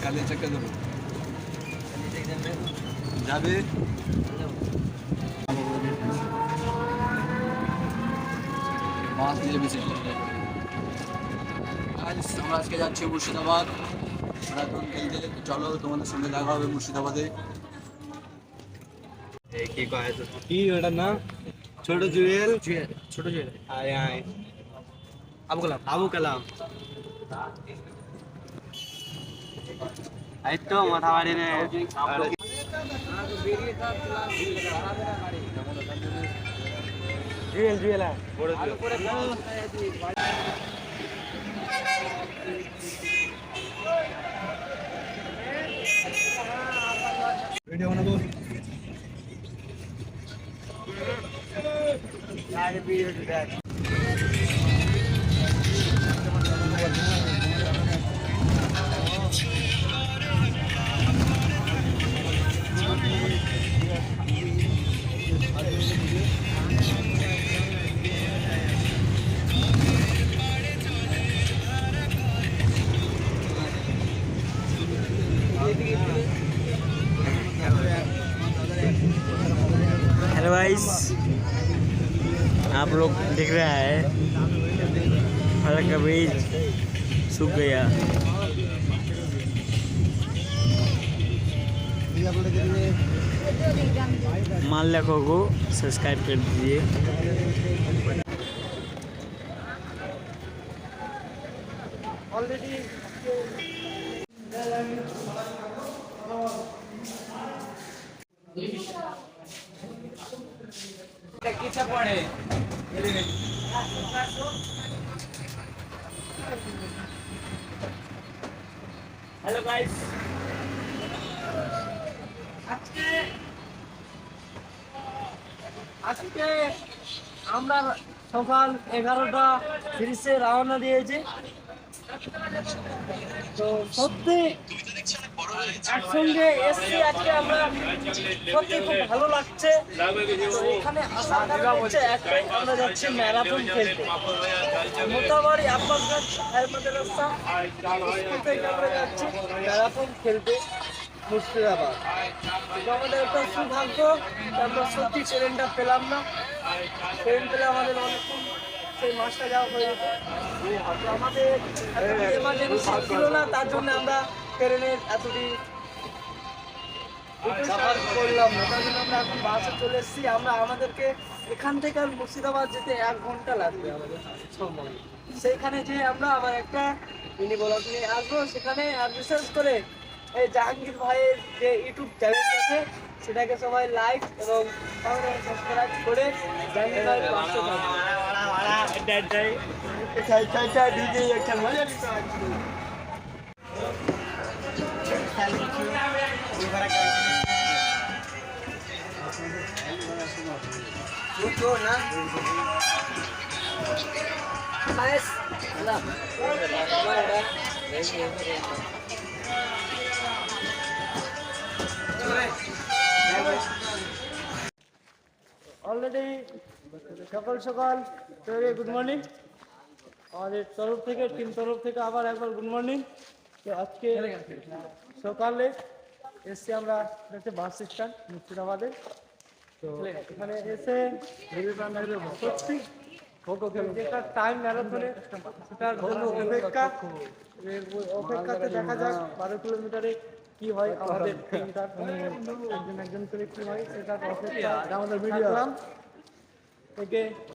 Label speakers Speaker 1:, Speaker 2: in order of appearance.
Speaker 1: কালিয়া চাকা দেবো যাবে মাছ নিয়ে বেশি আমরা আজকে যাচ্ছি মুর্শিদাবাদ ম্যারাথন খেলতে। চলো তোমাদের সঙ্গে দেখা হবে মুর্শিদাবাদে।
Speaker 2: কি ওটার নাম? ছোট জুয়েল।
Speaker 3: ছোট জুয়েল।
Speaker 2: আয় আয়
Speaker 3: আবু কালাম।
Speaker 2: আবু কালাম। এই তো মাথা বাড়ি রে।
Speaker 3: জুয়েল জুয়েল
Speaker 1: ভিডিও বানাবো।
Speaker 3: हेलो गाइस, आप लोग दिख रहा है फलक का बीज सूख गया। मान लखों को सब्सक्राइब कर दीजिए।
Speaker 2: কিসে পড়ে?
Speaker 3: हेलो गाइस,
Speaker 4: আজকে আমরা সকাল 11:30 রওনা দিয়েছি। তো সত্যি একসঙ্গে এসছি আজকে আমরা, সত্যি খুব ভালো লাগছে। তো এখানে আসার কারণ হচ্ছে একটাই, আমরা যাচ্ছি ম্যারাথন খেলতে। মোতাবাড়ি আব্বাসগঞ্জ হাই মাদ্রাসা স্কুল থেকে আমরা যাচ্ছি ম্যারাথন খেলতে মুর্শিদাবাদ। এটা আমাদের একটা সৌভাগ্য, আমরা সত্যি ট্রেনটা পেলাম না। ট্রেন পেলে আমাদের অনেকক্ষণ সেই মাসটা যাওয়া হয়ে যেত। তো আমাদের এমার্জেন্সি ছিল না, তার জন্য আমরা ট্রেনের এতটি সাফার করলাম না। তার জন্য আমরা এখন বাসে চলে এসেছি। আমরা আমাদেরকে এখান থেকে আর মুর্শিদাবাদ যেতে 1 ঘন্টা লাগবে আমাদের সময়। সেইখানে যে আমরা আবার একটা মিনি ব্লগ নিয়ে আসবো সেখানে। আর বিশেষ করে এই জাহাঙ্গীর ভাইয়ের যে ইউটিউব চ্যানেল আছে সেটাকে সবাই লাইক এবং সাবস্ক্রাইব করে জাহাঙ্গীর ভাইয়ের পাশে অলরেডি সকাল সকাল তৈরি। গুড মর্নিং আমাদের তরফ থেকে, টিম তরফ থেকে আবার একবার গুড মর্নিং। তো আজকে সকালে এসছি আমরা বাস স্ট্যান্ড মুর্শিদাবাদে। তো এখানে এসে সত্যি যেটা টাইম ম্যারাথনে সেটার জন্য অপেক্ষাতে দেখা যাক 12 কিলোমিটারে কি হয় আমাদের একজন একজন করে কি হয় সেটা অপেক্ষা আমাদের ভিডিও থেকে